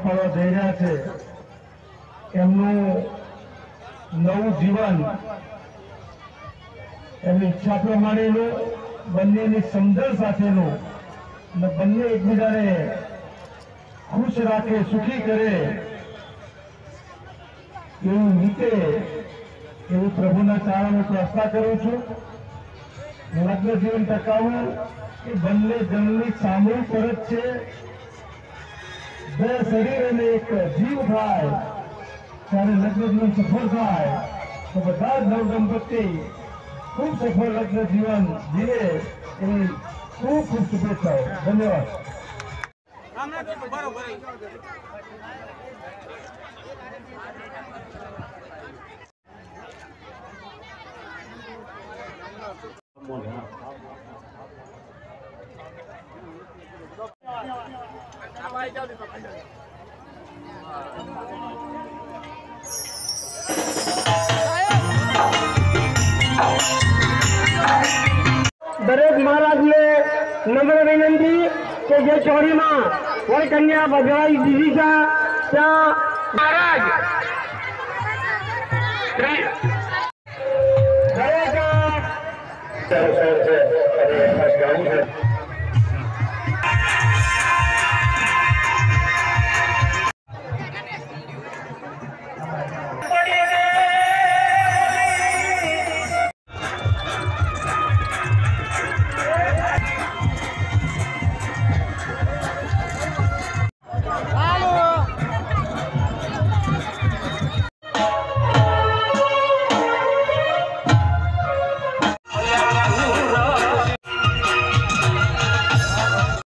પાડવા જઈ રહ્યા છે એમનું નવું જીવન એમની ઈચ્છા પ્રમાણેનું બંનેની સમજણ સાથેનું અને બંને એકબીજાને ખુશ રાખે સુખી કરે એવું વીતે એવી પ્રભુના ચરણોમાં પ્રાર્થના કરું છું। લગ્ન જીવન ટકાવવું એ બંને જણની સામૂહિક ફરજ છે। બે શરીર અને એક જીવ થાય ત્યારે લગ્ન જીવન સફળ થાય તો બધા જ નવદંપતિ खूब सफल लग्न जीवन जीवे एवं खूब खूब शुभेच्छाओं। धन्यवाद। दरेक महाराज ने नम्र विनंती के जे चोरी में वर कन्या भगवाई दीदी का त्या महाराज जय